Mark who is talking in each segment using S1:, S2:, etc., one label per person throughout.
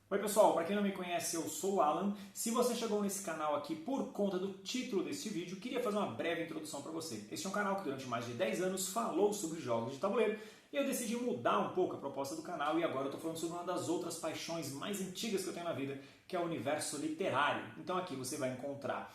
S1: Oi pessoal, para quem não me conhece, eu sou o Alan. Se você chegou nesse canal aqui por conta do título desse vídeo, queria fazer uma breve introdução para você. Este é um canal que durante mais de 10 anos falou sobre jogos de tabuleiro e eu decidi mudar um pouco a proposta do canal e agora eu estou falando sobre uma das outras paixões mais antigas que eu tenho na vida, que é o universo literário. Então aqui você vai encontrar,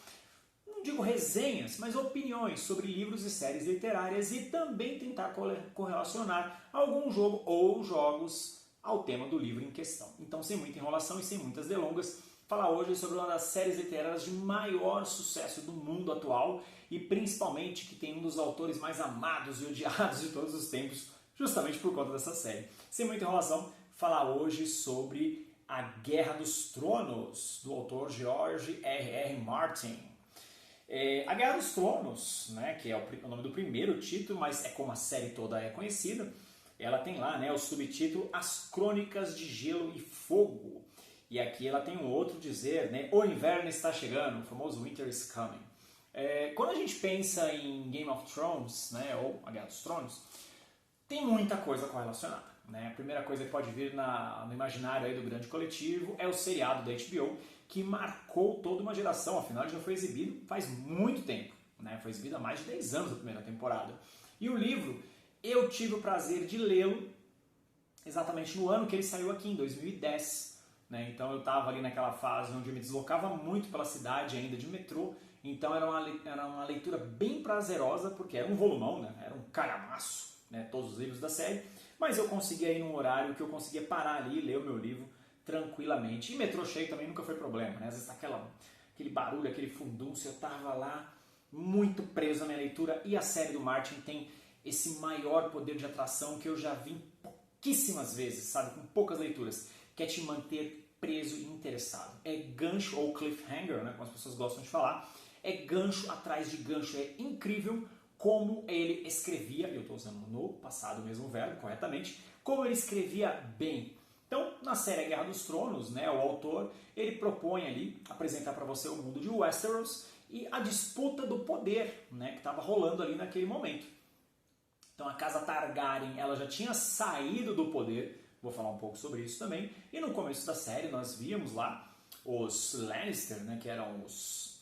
S1: não digo resenhas, mas opiniões sobre livros e séries literárias e também tentar correlacionar algum jogo ou jogos ao tema do livro em questão. Então, sem muita enrolação e sem muitas delongas, falar hoje sobre uma das séries literárias de maior sucesso do mundo atual e principalmente que tem um dos autores mais amados e odiados de todos os tempos, justamente por conta dessa série. Sem muita enrolação, falar hoje sobre A Guerra dos Tronos, do autor George R.R. Martin. A Guerra dos Tronos, né, que é o nome do primeiro título, mas é como a série toda é conhecida, ela tem lá, né, o subtítulo As Crônicas de Gelo e Fogo. E aqui ela tem um outro dizer, né, O Inverno está chegando, o famoso Winter is Coming. Quando a gente pensa em Game of Thrones, né, ou A Guerra dos Tronos, tem muita coisa correlacionada. Né? A primeira coisa que pode vir no imaginário aí do grande coletivo é o seriado da HBO, que marcou toda uma geração, afinal ele já foi exibido faz muito tempo. Né? Foi exibido há mais de 10 anos a primeira temporada. E o livro, eu tive o prazer de lê-lo exatamente no ano que ele saiu aqui, em 2010. Né? Então eu estava ali naquela fase onde eu me deslocava muito pela cidade ainda de metrô, então era uma leitura bem prazerosa, porque era um volumão, né? Era um calhamaço, né? Todos os livros da série, mas eu conseguia ir num horário que eu conseguia parar ali e ler o meu livro tranquilamente. E metrô cheio também nunca foi problema, né? Às vezes aquele barulho, aquele fundúncio, eu estava lá muito preso na minha leitura, e a série do Martin tem esse maior poder de atração que eu já vi pouquíssimas vezes, sabe, com poucas leituras, que é te manter preso e interessado. É gancho ou cliffhanger, né, como as pessoas gostam de falar, é gancho atrás de gancho, é incrível como ele escrevia, e eu estou usando no passado mesmo o verbo corretamente, como ele escrevia bem. Então, na série Guerra dos Tronos, né, o autor, ele propõe ali apresentar para você o mundo de Westeros e a disputa do poder, né, que estava rolando ali naquele momento. Então a casa Targaryen ela já tinha saído do poder, vou falar um pouco sobre isso também, e no começo da série nós víamos lá os Lannister, né, que eram os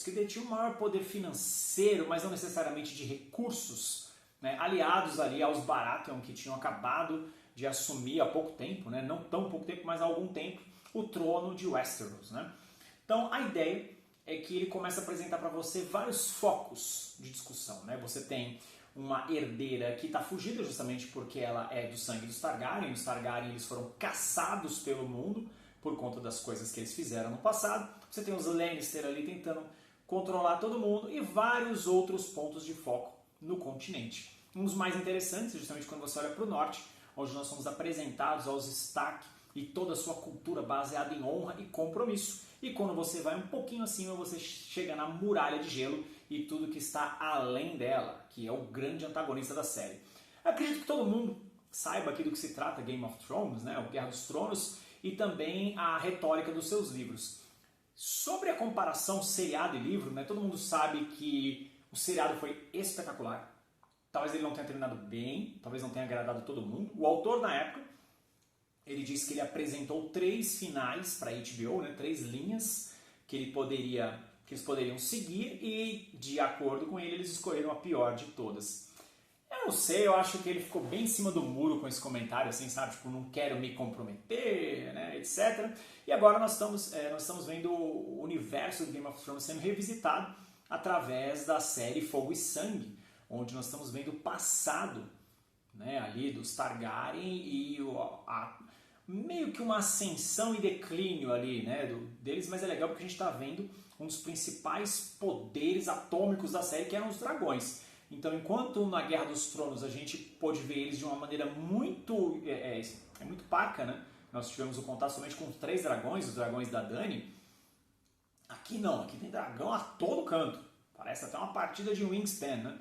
S1: que detinham o maior poder financeiro, mas não necessariamente de recursos, né, aliados ali aos Baratheon, que tinham acabado de assumir há pouco tempo, né, não tão pouco tempo, mas há algum tempo, o trono de Westeros. Né? Então a ideia é que ele começa a apresentar para você vários focos de discussão. Né? Você tem uma herdeira que está fugida justamente porque ela é do sangue dos Targaryen. Os Targaryen eles foram caçados pelo mundo por conta das coisas que eles fizeram no passado. Você tem os Lannister ali tentando controlar todo mundo e vários outros pontos de foco no continente. Um dos mais interessantes, justamente quando você olha para o norte, onde nós somos apresentados aos Stark e toda a sua cultura baseada em honra e compromisso. E quando você vai um pouquinho acima, você chega na Muralha de Gelo e tudo que está além dela, que é o grande antagonista da série. Acredito que todo mundo saiba aqui do que se trata Game of Thrones, né, o Guerra dos Tronos, e também a retórica dos seus livros. Sobre a comparação seriado e livro, né, todo mundo sabe que o seriado foi espetacular. Talvez ele não tenha terminado bem, talvez não tenha agradado todo mundo. O autor, na época, ele disse que ele apresentou 3 finais para a HBO, né, 3 linhas que eles poderiam seguir e, de acordo com ele, eles escolheram a pior de todas. Eu não sei, eu acho que ele ficou bem em cima do muro com esse comentário, assim, sabe? Tipo, não quero me comprometer, né, etc. E agora nós estamos vendo o universo do Game of Thrones sendo revisitado através da série Fogo e Sangue, onde nós estamos vendo o passado, né, ali dos Targaryen e meio que uma ascensão e declínio ali, né, deles, mas é legal porque a gente está vendo um dos principais poderes atômicos da série, que eram os dragões. Então, enquanto na Guerra dos Tronos a gente pôde ver eles de uma maneira muito muito parca, né? Nós tivemos o contato somente com 3 dragões, os dragões da Dany. Aqui não, aqui tem dragão a todo canto. Parece até uma partida de Wingspan, né?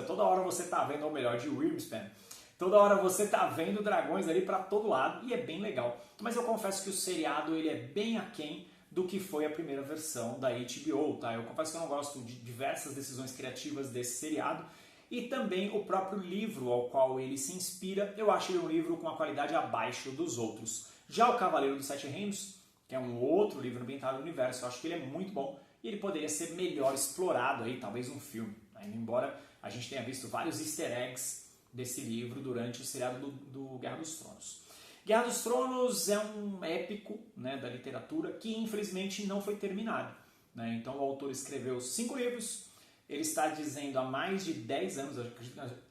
S1: Toda hora você está vendo, ou melhor, de Wingspan. Toda hora você está vendo dragões ali para todo lado e é bem legal. Mas eu confesso que o seriado ele é bem aquém do que foi a primeira versão da HBO. Tá? Eu confesso que eu não gosto de diversas decisões criativas desse seriado. E também o próprio livro ao qual ele se inspira, eu acho ele um livro com uma qualidade abaixo dos outros. Já o Cavaleiro dos Sete Reinos, que é um outro livro ambientado no universo, eu acho que ele é muito bom e ele poderia ser melhor explorado aí, talvez um filme, né? Embora a gente tenha visto vários easter eggs desse livro durante o seriado do Guerra dos Tronos. Guerra dos Tronos é um épico, né, da literatura que infelizmente não foi terminado, né? Então o autor escreveu 5 livros, ele está dizendo há mais de 10 anos,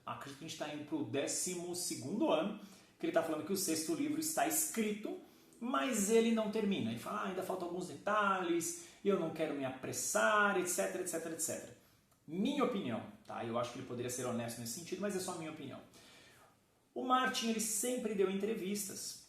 S1: acredito que a gente está indo para o 12º ano, que ele está falando que o 6º livro está escrito, mas ele não termina. Ele fala, ainda faltam alguns detalhes, eu não quero me apressar, etc, etc, etc. Minha opinião, tá? Eu acho que ele poderia ser honesto nesse sentido, mas é só a minha opinião. O Martin, ele sempre deu entrevistas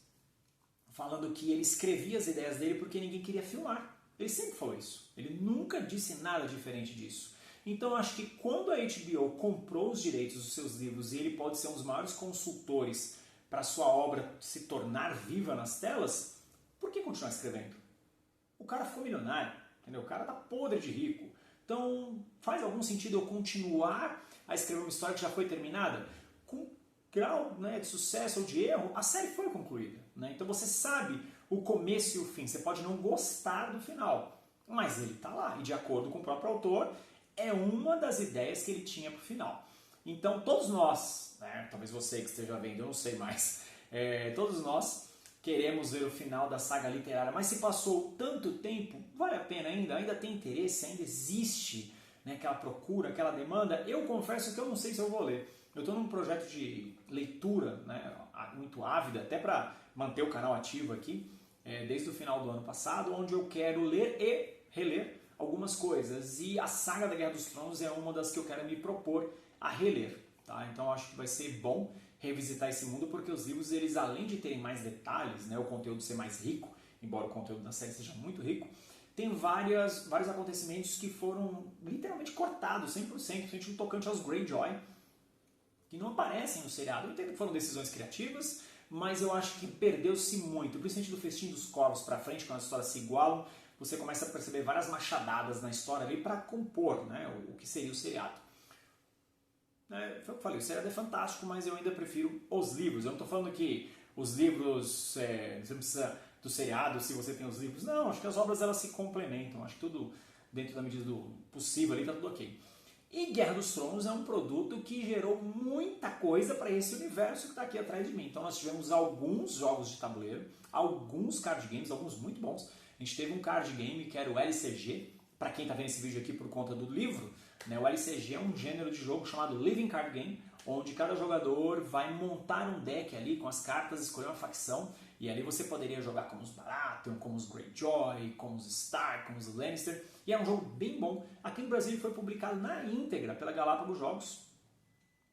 S1: falando que ele escrevia as ideias dele porque ninguém queria filmar. Ele sempre falou isso. Ele nunca disse nada diferente disso. Então eu acho que quando a HBO comprou os direitos dos seus livros e ele pode ser um dos maiores consultores para sua obra se tornar viva nas telas, por que continuar escrevendo? O cara ficou milionário, entendeu? O cara tá podre de rico. Então faz algum sentido eu continuar a escrever uma história que já foi terminada? Com grau, né, de sucesso ou de erro, a série foi concluída, né? Então você sabe o começo e o fim. Você pode não gostar do final, mas ele está lá. E de acordo com o próprio autor, é uma das ideias que ele tinha para o final. Então todos nós, né, talvez você que esteja vendo, eu não sei mais, todos nós queremos ver o final da saga literária, mas se passou tanto tempo, vale a pena ainda? Ainda tem interesse? Ainda existe, né, aquela procura, aquela demanda? Eu confesso que eu não sei se eu vou ler. Eu estou num projeto de leitura, né, muito ávida, até para manter o canal ativo aqui, desde o final do ano passado, onde eu quero ler e reler algumas coisas. E a saga da Guerra dos Tronos é uma das que eu quero me propor a reler. Tá? Então eu acho que vai ser bom revisitar esse mundo, porque os livros, eles além de terem mais detalhes, né, o conteúdo ser mais rico, embora o conteúdo da série seja muito rico, tem vários acontecimentos que foram literalmente cortados 100%, principalmente no tocante aos Greyjoy, que não aparecem no seriado. Eu entendo que foram decisões criativas, mas eu acho que perdeu-se muito, principalmente do Festim dos Corvos para frente, quando as histórias se igualam, você começa a perceber várias machadadas na história ali para compor, né, o que seria o seriado. Foi o que eu falei, o seriado é fantástico, mas eu ainda prefiro os livros. Eu não estou falando que os livros, você não precisa do seriado se você tem os livros. Não, acho que as obras elas se complementam, acho que tudo dentro da medida do possível ali está tudo ok. E Guerra dos Tronos é um produto que gerou muita coisa para esse universo que está aqui atrás de mim. Então nós tivemos alguns jogos de tabuleiro, alguns card games, alguns muito bons. A gente teve um card game que era o LCG, para quem está vendo esse vídeo aqui por conta do livro, né, o LCG é um gênero de jogo chamado Living Card Game, onde cada jogador vai montar um deck ali com as cartas, escolher uma facção, e ali você poderia jogar como os Baratheon, como os Greyjoy, como os Stark, como os Lannister, e é um jogo bem bom. Aqui no Brasil ele foi publicado na íntegra pela Galápagos Jogos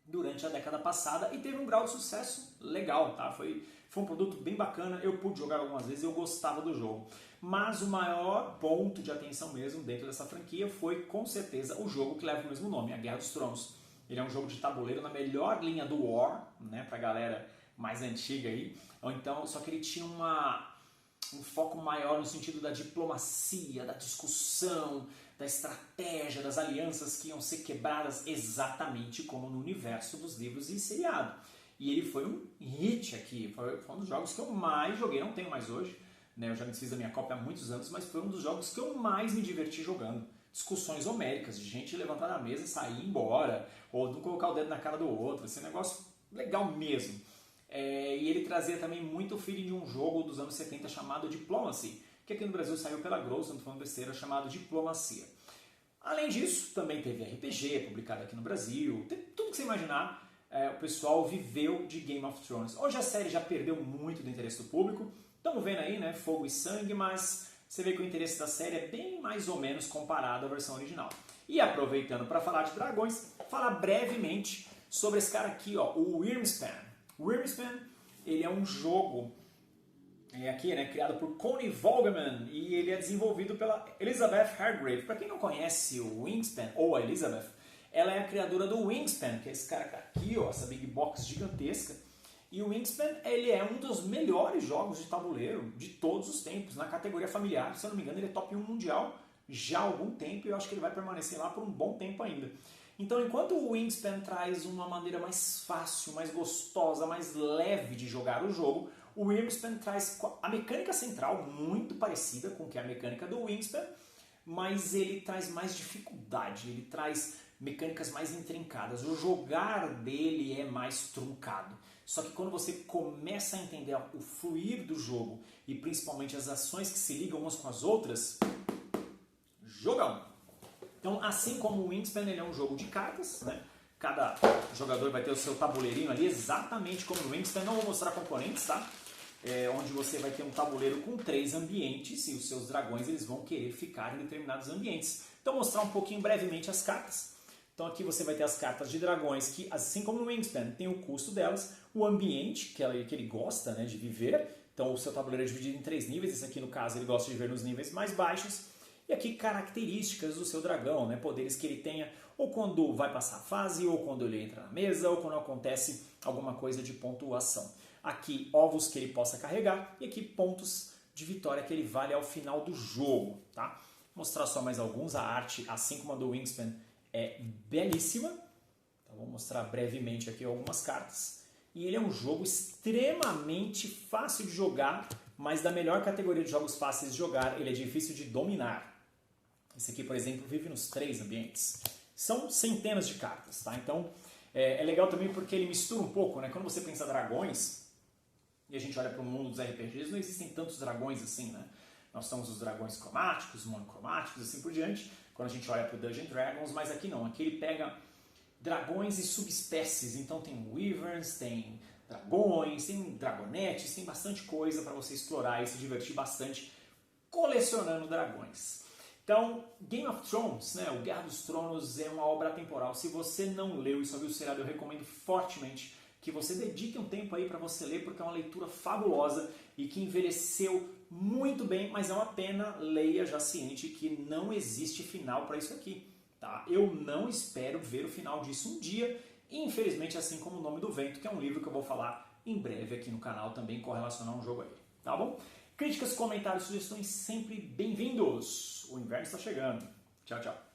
S1: durante a década passada e teve um grau de sucesso legal, tá? Foi um produto bem bacana, eu pude jogar algumas vezes e eu gostava do jogo. Mas o maior ponto de atenção mesmo dentro dessa franquia foi, com certeza, o jogo que leva o mesmo nome, a Guerra dos Tronos. Ele é um jogo de tabuleiro na melhor linha do War, né, pra galera mais antiga aí. Ou então, só que ele tinha um foco maior no sentido da diplomacia, da discussão, da estratégia, das alianças que iam ser quebradas exatamente como no universo dos livros e seriado. E ele foi um hit aqui, foi um dos jogos que eu mais joguei, não tenho mais hoje, né? Eu já me desfiz da minha cópia há muitos anos, mas foi um dos jogos que eu mais me diverti jogando. Discussões homéricas, de gente levantar da mesa e sair e ir embora, ou não colocar o dedo na cara do outro, esse negócio legal mesmo. E ele trazia também muito o feeling de um jogo dos anos 70 chamado Diplomacy, que aqui no Brasil saiu pela Grosso, não estou falando besteira, chamado Diplomacia. Além disso, também teve RPG publicado aqui no Brasil, teve tudo que você imaginar, o pessoal viveu de Game of Thrones. Hoje a série já perdeu muito do interesse do público, estamos vendo aí, né, fogo e sangue, mas você vê que o interesse da série é bem mais ou menos comparado à versão original. E aproveitando para falar de dragões, falar brevemente sobre esse cara aqui, ó, o Wyrmspan. O Wyrmspan, ele é um jogo aqui, né, criado por Coney Vogelman e ele é desenvolvido pela Elizabeth Hargrave. Para quem não conhece o Wingspan ou a Elizabeth, ela é a criadora do Wingspan, que é esse cara aqui, ó, essa big box gigantesca. E o Wingspan, ele é um dos melhores jogos de tabuleiro de todos os tempos, na categoria familiar. Se eu não me engano, ele é top 1 mundial já há algum tempo e eu acho que ele vai permanecer lá por um bom tempo ainda. Então, enquanto o Wingspan traz uma maneira mais fácil, mais gostosa, mais leve de jogar o jogo, O Wingspan traz a mecânica central muito parecida com que é a mecânica do Wingspan, mas ele traz mais dificuldade, ele traz mecânicas mais intrincadas. O jogar dele é mais truncado. Só que quando você começa a entender o fluir do jogo e principalmente as ações que se ligam umas com as outras, jogão! Então, assim como o Wingspan, ele é um jogo de cartas, né? Cada jogador vai ter o seu tabuleirinho ali, exatamente como no Wingspan. Não vou mostrar componentes, tá? Onde você vai ter um tabuleiro com 3 ambientes e os seus dragões eles vão querer ficar em determinados ambientes. Então, vou mostrar um pouquinho brevemente as cartas. Então, aqui você vai ter as cartas de dragões que, assim como no Wingspan, tem o custo delas, o ambiente que ele gosta, né, de viver. Então, o seu tabuleiro é dividido em 3 níveis. Esse aqui, no caso, ele gosta de viver nos níveis mais baixos. E aqui, características do seu dragão, né, poderes que ele tenha ou quando vai passar a fase, ou quando ele entra na mesa, ou quando acontece alguma coisa de pontuação. Aqui, ovos que ele possa carregar e aqui, pontos de vitória que ele vale ao final do jogo. Tá? Vou mostrar só mais alguns. A arte, assim como a do Wingspan, é belíssima. Então, vou mostrar brevemente aqui algumas cartas. E ele é um jogo extremamente fácil de jogar, mas da melhor categoria de jogos fáceis de jogar, ele é difícil de dominar. Esse aqui, por exemplo, vive nos 3 ambientes. São centenas de cartas, tá? Então, é legal também porque ele mistura um pouco, né? Quando você pensa dragões, e a gente olha para o mundo dos RPGs, não existem tantos dragões assim, né? Nós temos os dragões cromáticos, monocromáticos, assim por diante, quando a gente olha para o Dungeons & Dragons, mas aqui não. Aqui ele pega dragões e subespécies. Então tem wyverns, tem dragões, tem dragonetes, tem bastante coisa para você explorar e se divertir bastante colecionando dragões. Então, Game of Thrones, né, o Guerra dos Tronos é uma obra atemporal. Se você não leu e só viu o seriado, eu recomendo fortemente que você dedique um tempo aí para você ler, porque é uma leitura fabulosa e que envelheceu muito bem, mas é uma pena, leia já ciente que não existe final para isso aqui. Tá? Eu não espero ver o final disso um dia, infelizmente, assim como O Nome do Vento, que é um livro que eu vou falar em breve aqui no canal também correlacionar um jogo aí, tá bom? Críticas, comentários, sugestões sempre bem-vindos. O inverno está chegando. Tchau, tchau.